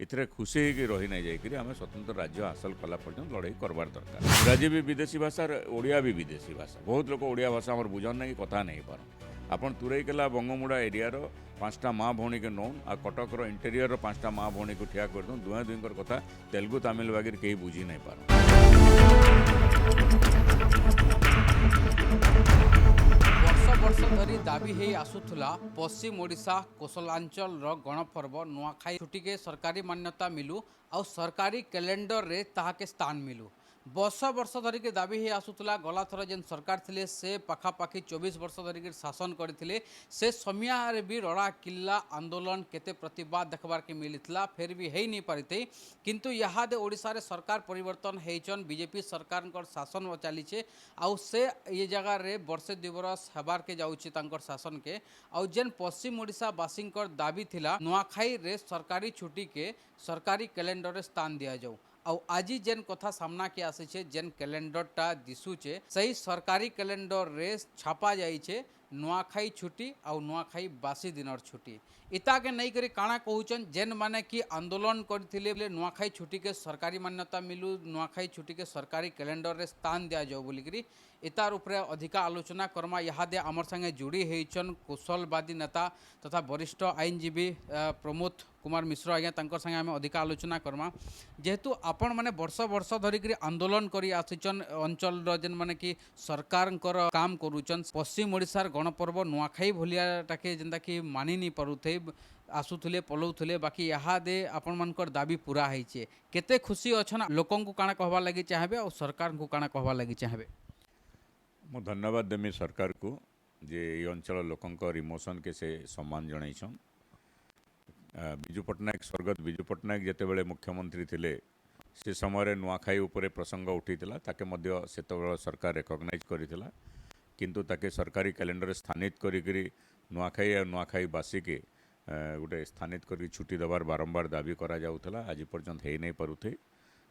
इतने खुशी होगी रही नहीं जाकि आम स्वतंत्र राज्य हासिल कला पर्यटन लड़ाई करवार दरकार। इंग्राजी भी विदेशी भाषा, ओडिया भी विदेशी भाषा। बहुत लोग ओडिया भाषा आम बुझन ना कि कथा नहीं पार। आपन तुरईकेला बंगमुड़ा एरियार 5टा माँ भौणी के नौन आ कटकर इंटेरियर 5टा माँ भौणी को ठिया कर दूँ दुहें दुईकर कथा तेलुगु तमिल बागे कहीं बुझी नहीं पार। वर्ष धरी दाबी है आसुला पश्चिम ओडिशा कोसलांचल गणपर्व नुआखाई छुट्टी के सरकारी मान्यता मिलू और सरकारी कैलेंडर रे ताहाके स्थान मिलू। वर्ष धरिक दाबी है आसुला गला थर जेन सरकार थिले से पाखापाखि 24 वर्ष धरिक शासन करते से समय भी रड़ा किल्ला आंदोलन केते प्रतिवाद देखबार के मिलता फिर भी है नहीं पारिते। किंतु इहादे ओडिशा रे सरकार परिवर्तन होइछन, बीजेपी सरकार शासन चलीचे आउ से ये जगह रे वर्षे 2 बरस हेबार के जाउछि तांकर शासन के। आउ जेन पश्चिम ओडिशा बासिंकर दाबी थिला नुआखाई रे सरकारी छुट्टी के सरकारी कैलेंडर रे स्थान दिया जाऊ। आउ आज जेन कथा सामना के आसे जेन कैलेंडरटा दिशुचे सही सरकारी कैलेंडर रे छापा जाइछे नुआखाई छुट्टी आउ नुआखाई बासी दिनर छुट्टी। इता के नहीं करी काଣା कहूचन जेन माने कि आंदोलन करथिले नुआखाई छुट्टी के सरकारी मान्यता मिलू, नुआखाई छुट्टी के सरकारी कैलेंडर रे स्थान दिया जाऊ बोलिकरी इतार उपरे अधिका आलोचना करमा। इहादे आमर संगे जोड़ी होइछन कौशलवादी नेता तथा वरिष्ठ आईनजीवी प्रमोद कुमार मिश्र आज्ञा तांकर संगे आम अधिका आलोचना करमा। जेहेतु आपण माने वर्ष धरिक आंदोलन करी आसिचन अंचल जेन माने कि सरकार काम करूचन पश्चिम ओडिशार गणपर्व नुआखाई भलियाटाके जेनता कि मानि नहीं पारुथे आसुले पलाउले बाकी इहादे आपण मानकर दाबी पूरा होइछे। केते खुशी अछन लोकन को काଣା कहबा लगी चाहबे और सरकार को काଣା कहबा लगी चाहबे? मु धन्यवाद देमी सरकार को जे ये अंचल लोकंकर इमोशन के से सम्मान जनाइछन। विजु पट्टनायक स्वर्गत विजु पट्टनायक जितेबाला मुख्यमंत्री थिले से समय नुआखाई उपरे प्रसंग उठीला ताके मध्य सेतबेला सरकार रेकग्नाइज करिथिला, किंतु ताके सरकारी कैलेंडर स्थानित करी नुआखाई और नुआखाई बासी के गोटे स्थानित करी छुट्टी देवार बारंबार दाबी करा जाउथला। आज पर्यंत हे नहीं पारुथे।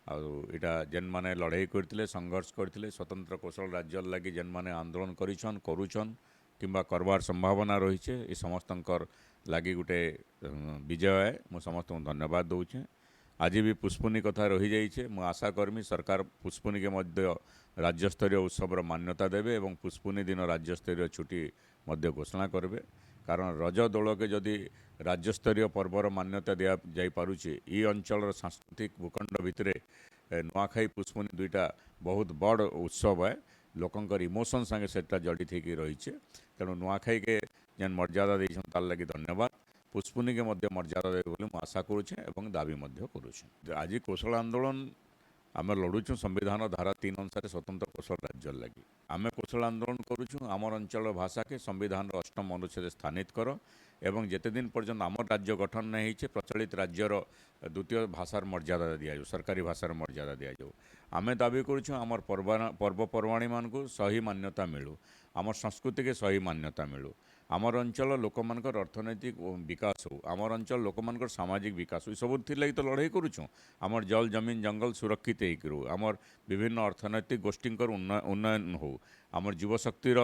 आटा जेन माने लड़ाई करते संघर्ष करते स्वतंत्र कौशल राज्य लगी जेन माने आंदोलन करुचन किंबा करवार संभावना रही है ये समस्तंकर लगी गोटे विजय है। मु समस्त धन्यवाद दूचे। आज भी पुष्पुनी कथा रही जाइए। मु आशा करमी सरकार पुष्पुनी के मध्य राज्यस्तरीय उत्सवर मान्यता देवे और पुष्पुनी दिन राज्यस्तरीय छुट्टी मध्य घोषणा करेंगे। कारण रज दौल के जदि राज्यस्तरीय पर्वर मान्यता दिया जाई पारुछि ई अंचल सांस्कृतिक भूखंड भितर नुआखाई पुष्पुनी दुईटा बहुत बड़ उत्सव है। लोकंकर इमोशन संगे सेटा जड़ित होकर रही है। तेणु नुआखाई के जेन मर्यादा देछन तार लगी धन्यवाद। पुष्पुनी के मध्य मर्यादा देवे बोली मु आशा करुछे एवं दाबी मध्य करुछे। आज कौशल आंदोलन आम लड़ुचु संविधान धारा 3 अनुसार स्वतंत्र कौशल राज्य लगी आम कौशल आंदोलन करुचु। आमर अंचल भाषा के संविधान 8म अनुच्छेद स्थानित कर एवं जेते दिन पर्यंत आम राज्य गठन नहीं होइछे प्रचलित राज्यर द्वितीय भाषार मर्यादा दिया जाऊ, सरकारी भाषार मर्यादा दिया जाऊ। आमे दाबी करुछुं आमर पर्वपर्वाणी मान को सही मान्यता मिलू, आमर संस्कृति के सही मान्यता मिलू, आमर अंचल लोक मानकर अर्थनैतिक विकास हो, आमर अंचल लोक मानकर सामाजिक विकास हो। सब लगी तो लड़ाई करुछुं। आमर जल जमीन जंगल सुरक्षित हो, आमर विभिन्न अर्थनैतिक गोष्ठींकर उन्नयन हो, आमर युवशक्तिर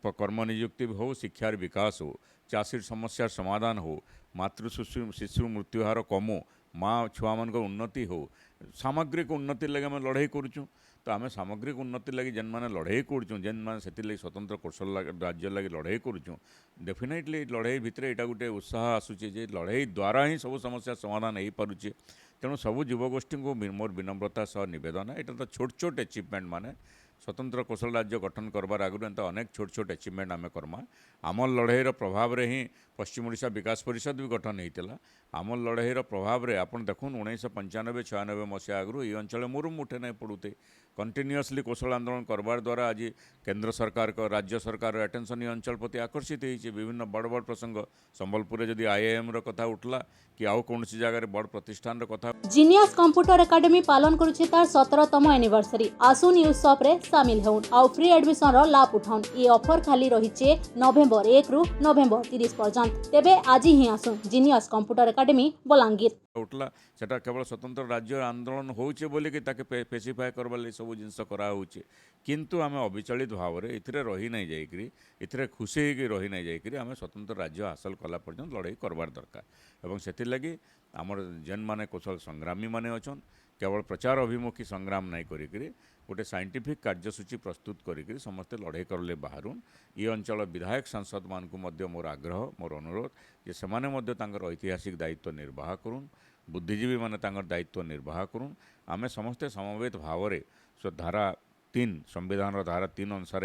कर्म नियुक्ति हो, शिक्षार विकास हो, चाषीर समस्यार समाधान हो, मातृ शिशु मृत्युहार कमो, माँ छुआ मान उन्नति हो, सामग्रिक उन्नति लगे आम लड़ाई करुचुं। तो आम सामग्रिक उन्नति लगी जेन माने लड़ाई करुचुं, जेन माने सेति स्वतंत्र कौशल राज्य लगी लड़ाई करुचुं, डेफिनेटली लड़ाई भितर यहाँ गोटे उत्साह आसूचे जे लड़ाई द्वारा ही सब समस्या समाधान हो पारुचे। तेणु सबू युवगोष्ठी को मोर विनम्रता सह निवेदन है। यहाँ तो छोट छोट अचिवमेंट माने स्वतंत्र कौशल राज्य गठन करबार आगु एंत अनेक छोट छोट अचिवमेंट आम करमा। आम लड़ाईर प्रभाव रे ही पश्चिम ओडिशा विकास परिषद भी गठन होता। आम लड़ाईर प्रभाव रे आपन देखुन 1995-96 मसीहा आगु ये अंचल मुरुम उठे नहीं पड़ुते। कंटिन्यूअसली कौशल आंदोलन करबार द्वारा आज केंद्र सरकार को राज्य सरकार अटेंशन ये अंचल प्रति आकर्षित होती। विभिन्न बड़ बड़ प्रसंग संबलपुर जदि आईआईएम रो कथा उठला कि आउ कौन सी जगह बड़ प्रतिष्ठान रो कथा। जीनियस कंप्यूटर एकेडमी पालन करुछि तार 17तम एनिवर्सरी। आसुन न्यूज शॉप रे शामिल होउन आउ फ्री एडमिशन रो लाभ उठाउन। ये ऑफर खाली रहिचे नवेम्बर 1 रु नवेम्बर 30 पर्यंत। तेबे आज ही आसुन जीनियस कंप्यूटर एकेडमी बलांगीर उठला सेटा केवल स्वतंत्र राज्य आंदोलन होउचे बोली कि ताके स्पेसिफाई करबा ले सब जिनस करा होउचे। किंतु आम अविचलित भाव में इथिरे रही नहीं जाइकरी इथिरे खुशी होगी रही नहीं जाइकरी आम स्वतंत्र राज्य हासिल कला पर्यंत लड़ाई करवार दरकार। एवं सेति लगी आमर जेन माने कौशल संग्रामी माने अछन केवल प्रचार अभिमुखी संग्राम नहीं करी गोटे साइंटिफिक कार्यसूची प्रस्तुत करी समस्ते लड़ाई करले बाहरुन ये अंचल विधायक सांसद मान को मध्य मोर आग्रह मोर अनुरोध जे सेमाने मध्य तांकर ऐतिहासिक दायित्व निर्वाह करुन बुद्धिजीवी माने तांकर दायित्व निर्वाह करुन आमे समस्ते समवेत भावरे धारा 3 संविधान धारा 3 अनुसार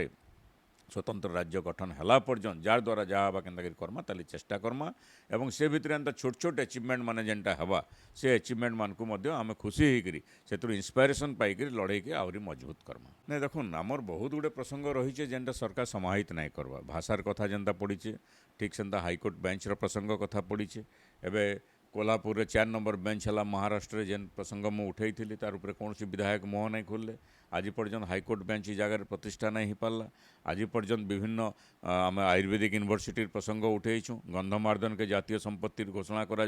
स्वतंत्र राज्य गठन हला पर्यंत जार द्वारा जहाँ हवा केन्ता करमा ताली चेष्टा करमा एवं से भितर एंता छोट छोट अचिवमेंट माने जेनटा हवा से अचिवमेंट मान को मध्य आमे खुशी होकरी से इंस्पिरेशन पाइकरी लड़ाई के आहरी मजबूत करमा नहीं देखुन आमर बहुत गुड़े प्रसंग रही जेनटा सरकार समाहित नहीं करवा भाषार कथा जेनता पड़ीचे ठीक सेंता हाईकोर्ट बेंचर प्रसंग कथा पड़ीचे एवं कोल्हापुर 4 नंबर बेंच है महाराष्ट्र जेन प्रसंग मुझे उठे तार उपरे कौन विधायक मुह नहीं खोलले आज पर्यंत हाईकोर्ट बेंच जगार प्रतिष्ठा नहीं पारा आज पर्यंत विभिन्न आम आयुर्वेदिक यूनिवर्सिटी प्रसंग उठेचु गंधमार्दन के जातीय संपत्ति घोषणा करा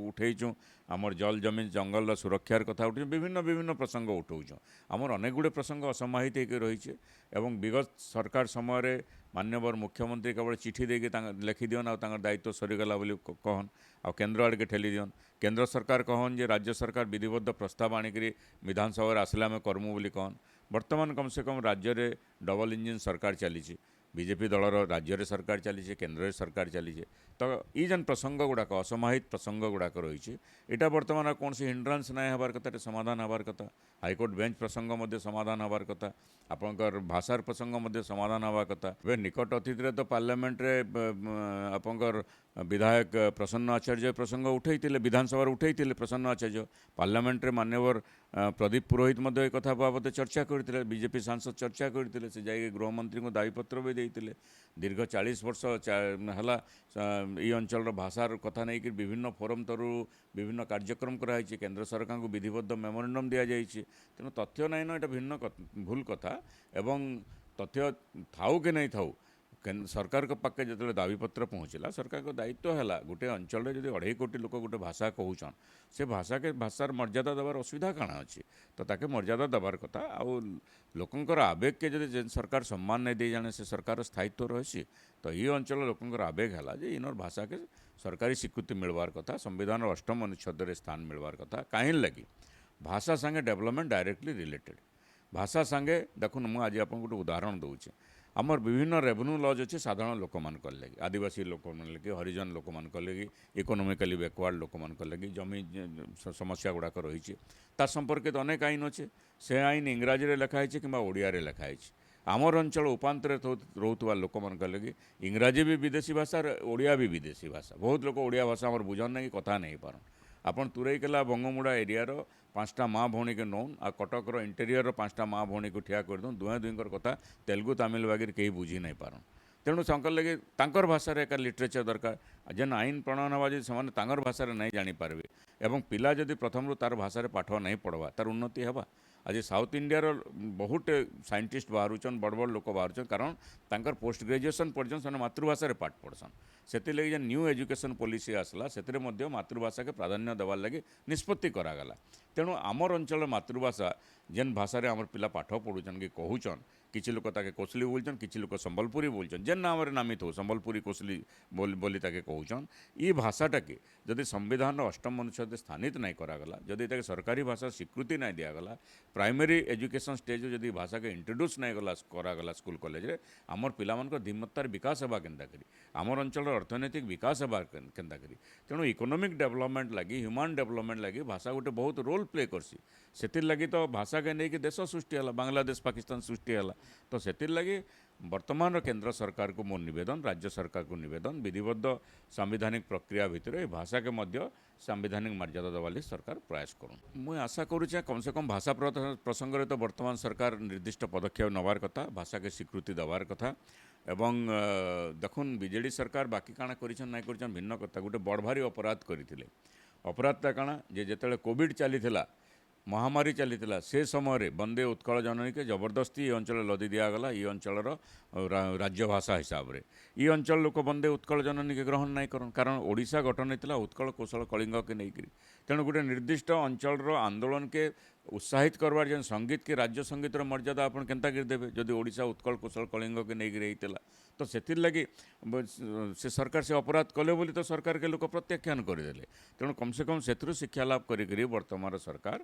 उठेचु आमर जल जमीन जंगल सुरक्षार कथा उठे विभिन्न विभिन्न प्रसंग उठाऊँ आमर अनेक गुड़े प्रसंग असमाहित होकर रही एवं विगत सरकार समय मान्यवर मुख्यमंत्री केवल चिठी देके लिखि दियन आ दायित्व सरीगला कहन आ केन्द्र आड़के ठेली दियन केन्द्र सरकार कहन जे राज्य सरकार विधिबद्ध प्रस्ताव आणिक विधानसभा आसले आम करमु बोली कहन वर्तमान कम से कम राज्य में डबल इंजिन सरकार चली बीजेपी दलर राज्य रे सरकार चली केन्द्र रे सरकार चली तो ये जेन प्रसंग गुड़ाक असमाहित प्रसंग गुड़ाक रही इटा बर्तमान कौन सी हिंड्रांस ना हबार कथा समाधान हबार कथा हाईकोर्ट बेंच प्रसंग मध्य समाधान हबार कथा आपंकर भाषार प्रसंग मध्य समाधान हवा कथा वे निकट अतीत तो पार्लियामेंट रे आपंकर विधायक प्रसन्न आचार्य प्रसंग उठे विधानसभा उठे प्रसन्न आचार्य पार्लियामेंट रे मान्यवर प्रदीप पुरोहित मध्य कथा बाबद चर्चा करते बीजेपी सांसद चर्चा करते से जाए गृहमंत्री को दायीपत्र भी देते दीर्घ 40 वर्ष है ये अंचल भाषार कथा नहीं कि विभिन्न फोरम तरु विभिन्न कार्यक्रम कराई केन्द्र सरकार को विधिबद्ध मेमोरेंडम दि जाइए तेणु तथ्य नहीं ना ये भिन्न भूल कथा एवं तथ्य थाऊ कि नहीं थाऊ सरकार के पाखे जो दाबीपत्र पहुँचला सरकार को दायित्व है गोटे अंचल में जो 2.5 कोटी लोक गोटे भाषा कहून से भाषा के भाषार मर्यादा देवार असुविधा काଣା अच्छी तो ताके मर्यादा देवार कथा आउ लोकंकर आवेग के जब सरकार सम्मान नहीं दे जाने से सरकार स्थायित्व रही तो ये अंचल लोकंकर आवेग है इनर भाषा के सरकारी स्वीकृति मिलवार कथा संविधान 8म अनुच्छेद रे स्थान मिलवार कथा कहीं लगी भाषा संगे डेवलपमेंट डायरेक्टली रिलेटेड भाषा संगे देखुन मुझे आज आपको गोटे उदाहरण दूचे आमर विभिन्न रेवेन्यू लॉज अच्छे साधारण लोक मान लगी आदिवासी लोक लगी हरिजन लोक मान लगी इकोनोमिकली बैकवर्ड लोक मान लगी जमी समस्या गुड़ाक रही संपर्कित अनेक आईन अच्छे से आईन इंग्राजी रे लिखाई कि ओडिया रे लिखाई आमर अंचल उपांतर रोकवा लोक मान लगी इंग्राजी भी विदेशी भाषा ओडिया भी विदेशी भाषा बहुत लोग ओडिया भाषा आमर बुझन नहीं कथा नहीं पारन आपन तुरईकेला बंगमुड़ा एरियार 5टा माँ भौणी के नौन आ कटकर इंटेरियर 5टा माँ भौणी को ठिया कर दूँ दुहे दुईकर कथा तेलुगु तमिल वगैरह कहीं बुझी नहीं पारन तेणु संकर लगे तांकर भाषा एक लिटरेचर दरकार जेन आईन प्रणयन हवा जी से भाषा नहीं जानीपारे एवं पिला जदि प्रथम तार भाषा पाठ नहीं पढ़वा तार उन्नति हवा आज साउथ इंडियार बहुत साइंटिस्ट बाहर बड़ बड़ लोक बाहर कारण तांकर पोस्ट ग्रेजुएशन पर्यंत से मातृभाषा पाठ पढ़सन से लगे न्यू एजुकेशन पॉलिसी आसला से मातृभाषा के प्राधान्य देवार लगे निष्पत्ति करागला तेणु आमर अंचल मातृभाषा जेन भाषा आमर पिला पाठ पढ़ुचन कि कहूचन किसी लोग ताके कोसली बोलचन किसी लोग संबलपुरी बोलचन जेन नाम नामित हो संबलपुरी कोसली बोली ताके कहूचन ये भाषाटा के जदि संविधान 8म अनुच्छेद स्थानित नहीं करागला जदि ताके सरकारी भाषा स्वीकृति नहीं दिगला प्राइमरी एजुकेशन स्टेज जदि भाषा के इंट्रोड्यूस नहीं गला करागला स्कूल कॉलेज रे आमर पिलामानकर धीमत्तार विकास हेबा केनता करी आमर अंचल अर्थनैतिक विकास हेबा केनता करी तेणु इकोनॉमिक डेवलपमेंट लगी ह्यूमन डेवलपमेंट लगी भाषा गोटे बहुत रोल प्ले करसी सेतिर लगी तो भाषा के नहीं कि देश सृष्टि है बांग्लादेश पाकिस्तान सृष्टि है तो सेतिर लगी वर्तमान केंद्र सरकार को मोर निवेदन राज्य सरकार को निवेदन विधिबद्ध सांविधानिक प्रक्रिया भितर भाषा के मध्य सांविधानिक मर्यादा देवाली सरकार प्रयास करूँ मुझे आशा करुचे कम से कम भाषा प्रसंग में तो वर्तमान सरकार निर्दिष्ट पदक्षेप नवार कथा भाषा के स्वीकृति देवार कथा एवं देखुन बीजेडी सरकार बाकी काଣା करिछन नहीं करिछन भिन्न कथा गोटे बड़ भारी अपराध करथिले अपराधटा काଣା जे जेतेले कोविड चलीथिला महामारी चलीथिला से समय वंदे उत्कल जननी के जबरदस्ती ये अंचल लदी दिगला ये अंचल राज्य भाषा हिसाब से ये अंचल लोक वंदे उत्कल जननी के ग्रहण नहीं करन कारण ओडिशा गठन होता उत्कल कौशल कलिंग के नहीं तेणु गोटे निर्दिष्ट अंचल आंदोलन के उत्साहित करवार जेन संगीत के राज्य संगीतर मर्यादा आपन केन्ता कर देबे जदि ओडिशा उत्कल कुशल कलिंग के नहीं रहीला तो से लगी से सरकार से अपराध कले बोली तो सरकार के लोक प्रत्याख्यान करदेले तेणु कम से कम से शिक्षा लाभ करी वर्तमान सरकार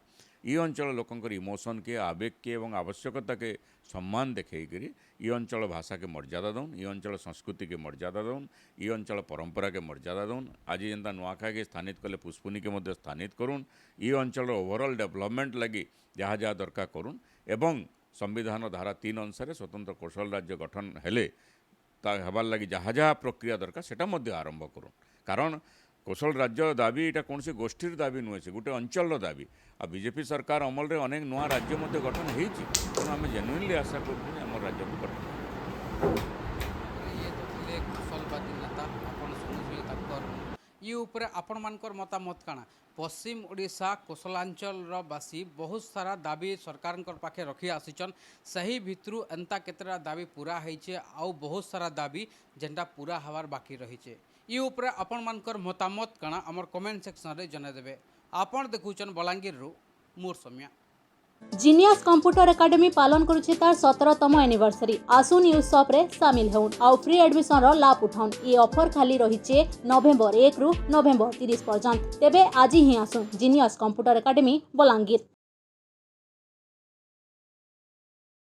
ये अंचल लोकंकर इमोशन के आवेग के और आवश्यकता के सम्मान देखकर ये अंचल भाषा के मर्यादा दौन ये अंचल संस्कृति के मर्यादा दौन ये अंचल परंपरा के मर्यादा दौन आज जेनता नुआखाई के स्थानित कले पुष्पुनी के मध्य स्थानित करुन ये अंचल ओवरऑल डेवलपमेंट लगी जहाँ जहाँ दरकार करुन एवं संविधान धारा 3 अनुसार स्वतंत्र कौशल राज्य गठन हेले हबार लगी जहाँ जहाँ प्रक्रिया दरकार सेटा मध्य आरंभ करुन कारण कौशल राज्य दाबी यहाँ कौन सी गोष्ठीर दाबी नुहे से गोटे अंचल दाबी आ बीजेपी सरकार अमल रे अनेक नुआ राज्य मध्य गठन होती तेणु आम जेन्युइनली आशा करूँ आम राज्य को गठन ये तो थे कुशलवादी नेता आपन शुणुले तक ये उपरे आपण मानकर मतामत काना पश्चिम ओडिशा कोसलांचल बासी बहुत सारा दाबी सरकार पाखे रखी आसीचन सही भितरु एंता केतरा दाबी पूरा होइछे आउ बहुत सारा दाबी जेनटा पूरा हवार बाकी रहीचे ये उपरे आपण मानकर मतामत काना हमर कमेंट सेक्शन रे जने देबे आपण देखुचन बलांगीर रु मोर सम्या जीनियस कंप्यूटर एकेडमी पालन करुछे तार 17तम एनिवर्सरी आसु न्यूज शॉप रे सामिल होउन आउ फ्री एडमिशन रो लाभ उठाउन ये ऑफर खाली रहिचे नवेम्बर 1 रु नवेम्बर 30 पर्यंत तेबे आज ही आसुन जीनियस कंप्यूटर एकेडमी बलांगीर।